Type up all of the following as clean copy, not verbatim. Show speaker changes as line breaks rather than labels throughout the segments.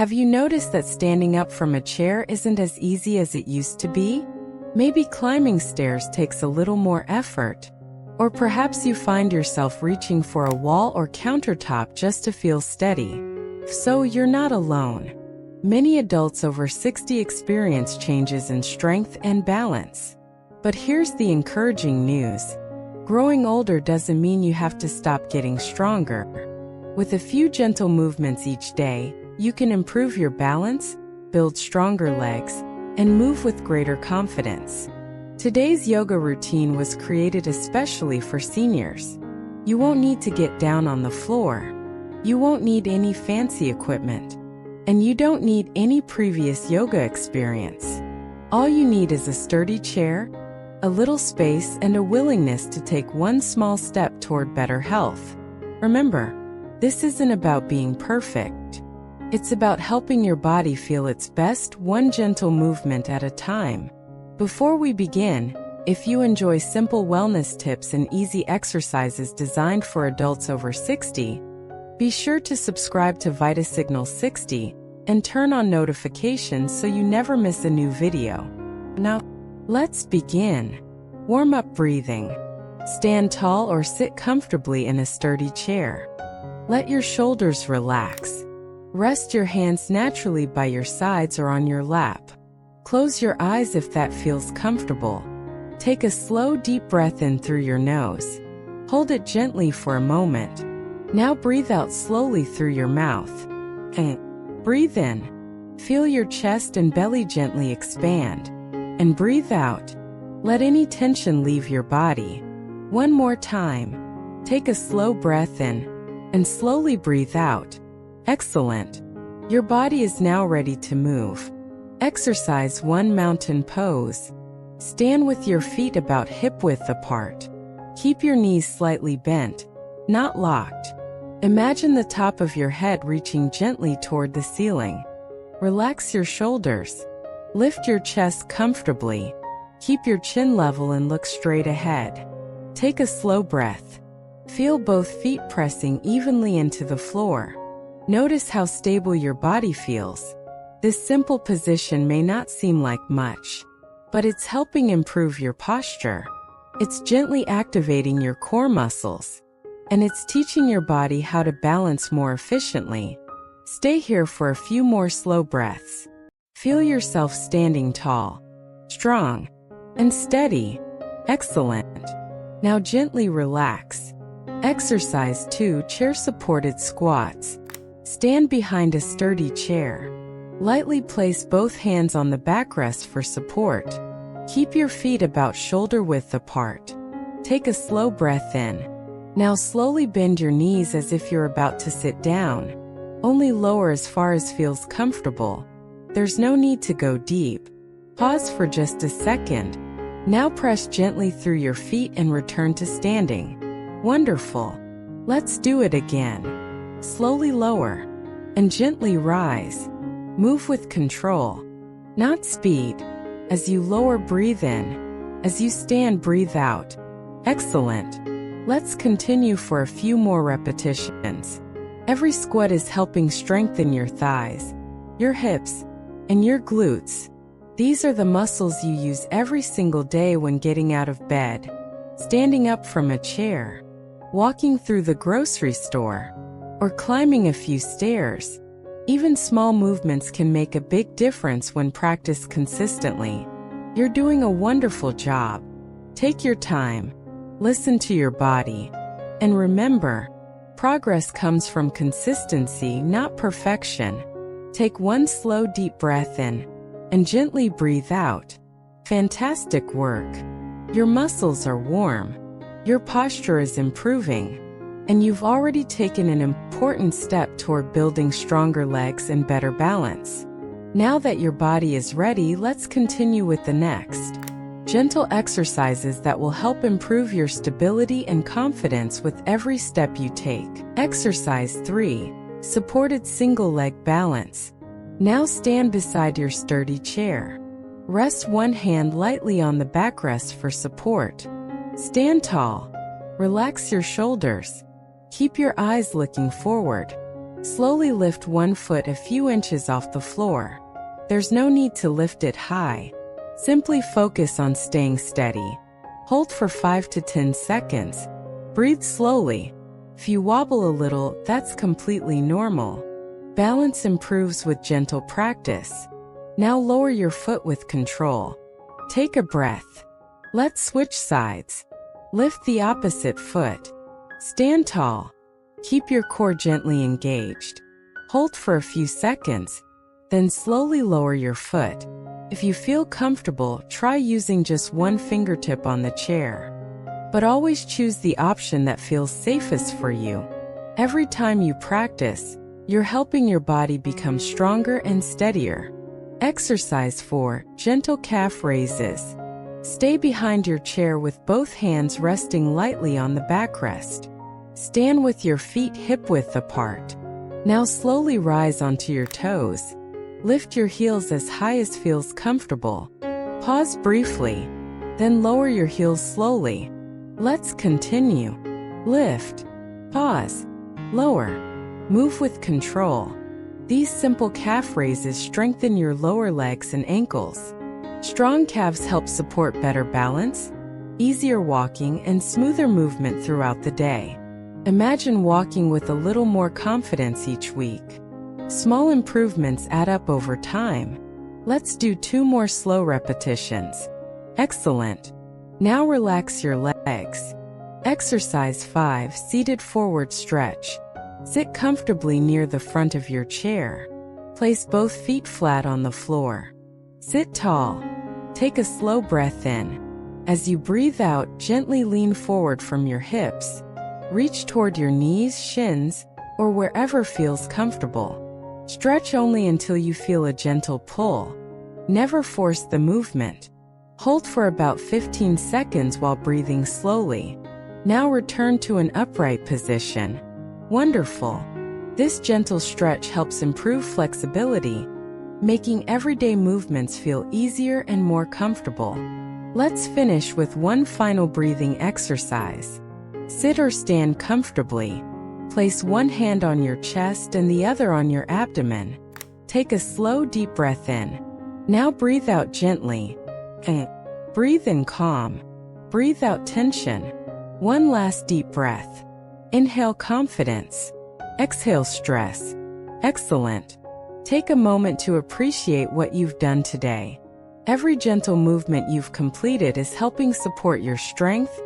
Have you noticed that standing up from a chair isn't as easy as it used to be? Maybe climbing stairs takes a little more effort. Or perhaps you find yourself reaching for a wall or countertop just to feel steady. So you're not alone. Many adults over 60 experience changes in strength and balance. But here's the encouraging news. Growing older doesn't mean you have to stop getting stronger. With a few gentle movements each day, you can improve your balance, build stronger legs, and move with greater confidence. Today's yoga routine was created especially for seniors. You won't need to get down on the floor. You won't need any fancy equipment. And you don't need any previous yoga experience. All you need is a sturdy chair, a little space, and a willingness to take one small step toward better health. Remember, this isn't about being perfect. It's about helping your body feel its best, one gentle movement at a time. Before we begin, if you enjoy simple wellness tips and easy exercises designed for adults over 60, be sure to subscribe to VitaSignal 60 and turn on notifications so you never miss a new video. Now, let's begin. Warm-up breathing. Stand tall or sit comfortably in a sturdy chair. Let your shoulders relax. Rest your hands naturally by your sides or on your lap. Close your eyes if that feels comfortable. Take a slow, deep breath in through your nose. Hold it gently for a moment. Now breathe out slowly through your mouth. And breathe in. Feel your chest and belly gently expand. And breathe out. Let any tension leave your body. One more time. Take a slow breath in and slowly breathe out. Excellent. Your body is now ready to move. Exercise one mountain pose. Stand with your feet about hip-width apart. Keep your knees slightly bent, not locked. Imagine the top of your head reaching gently toward the ceiling. Relax your shoulders. Lift your chest comfortably. Keep your chin level and look straight ahead. Take a slow breath. Feel both feet pressing evenly into the floor. Notice how stable your body feels. This simple position may not seem like much, but it's helping improve your posture. It's gently activating your core muscles, and it's teaching your body how to balance more efficiently. Stay here for a few more slow breaths. Feel yourself standing tall, strong, and steady. Excellent. Now gently relax. Exercise 2 chair-supported squats. Stand behind a sturdy chair. Lightly place both hands on the backrest for support. Keep your feet about shoulder width apart. Take a slow breath in. Now slowly bend your knees as if you're about to sit down. Only lower as far as feels comfortable. There's no need to go deep. Pause for just a second. Now press gently through your feet and return to standing. Wonderful. Let's do it again. Slowly lower and gently rise. Move with control, not speed. As you lower, breathe in. As you stand, breathe out. Excellent. Let's continue for a few more repetitions. Every squat is helping strengthen your thighs, your hips, and your glutes. These are the muscles you use every single day when getting out of bed, standing up from a chair, walking through the grocery store, or climbing a few stairs. Even small movements can make a big difference when practiced consistently. You're doing a wonderful job. Take your time, listen to your body, and remember, progress comes from consistency, not perfection. Take one slow, deep breath in and gently breathe out. Fantastic work. Your muscles are warm. Your posture is improving. And you've already taken an important step toward building stronger legs and better balance. Now that your body is ready, let's continue with the next. Gentle exercises that will help improve your stability and confidence with every step you take. Exercise 3. Supported single leg balance. Now stand beside your sturdy chair. Rest one hand lightly on the backrest for support. Stand tall. Relax your shoulders. Keep your eyes looking forward. Slowly lift one foot a few inches off the floor. There's no need to lift it high. Simply focus on staying steady. Hold for 5 to 10 seconds. Breathe slowly. If you wobble a little, that's completely normal. Balance improves with gentle practice. Now lower your foot with control. Take a breath. Let's switch sides. Lift the opposite foot. Stand tall. Keep your core gently engaged. Hold for a few seconds, then slowly lower your foot. If you feel comfortable, try using just one fingertip on the chair. But always choose the option that feels safest for you. Every time you practice, you're helping your body become stronger and steadier. Exercise 4. Gentle calf raises. Stay behind your chair with both hands resting lightly on the backrest. Stand with your feet hip-width apart. Now slowly rise onto your toes. Lift your heels as high as feels comfortable. Pause briefly, then lower your heels slowly. Let's continue. Lift, pause, lower. Move with control. These simple calf raises strengthen your lower legs and ankles. Strong calves help support better balance, easier walking, and smoother movement throughout the day. Imagine walking with a little more confidence each week. Small improvements add up over time. Let's do 2 more slow repetitions. Excellent. Now relax your legs. Exercise 5. Seated forward stretch. Sit comfortably near the front of your chair. Place both feet flat on the floor. Sit tall. Take a slow breath in. As you breathe out, gently lean forward from your hips. Reach toward your knees, shins, or wherever feels comfortable. Stretch only until you feel a gentle pull. Never force the movement. Hold for about 15 seconds while breathing slowly. Now return to an upright position. Wonderful. This gentle stretch helps improve flexibility, making everyday movements feel easier and more comfortable. Let's finish with one final breathing exercise. Sit or stand comfortably. Place one hand on your chest and the other on your abdomen. Take a slow, deep breath in. Now breathe out gently. Breathe in calm. Breathe out tension. One last deep breath. Inhale confidence. Exhale stress. Excellent. Take a moment to appreciate what you've done today. Every gentle movement you've completed is helping support your strength,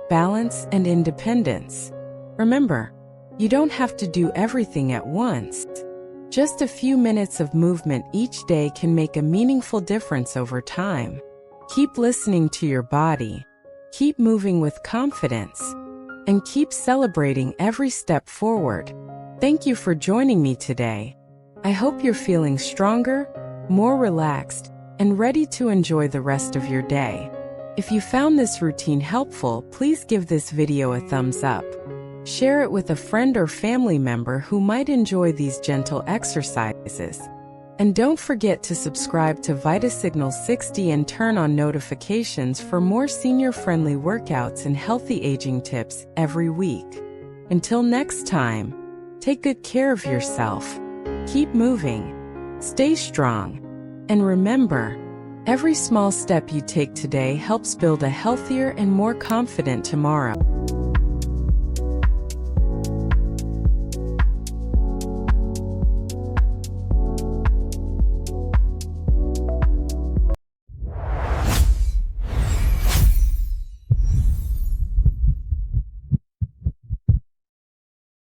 balance, and independence. Remember, you don't have to do everything at once. Just a few minutes of movement each day can make a meaningful difference over time. Keep listening to your body, keep moving with confidence, and keep celebrating every step forward. Thank you for joining me today. I hope you're feeling stronger, more relaxed, and ready to enjoy the rest of your day. If you found this routine helpful, please give this video a thumbs up. Share it with a friend or family member who might enjoy these gentle exercises. And don't forget to subscribe to VitaSignal 60 and turn on notifications for more senior-friendly workouts and healthy aging tips every week. Until next time, take good care of yourself. Keep moving. Stay strong. And remember, every small step you take today helps build a healthier and more confident tomorrow.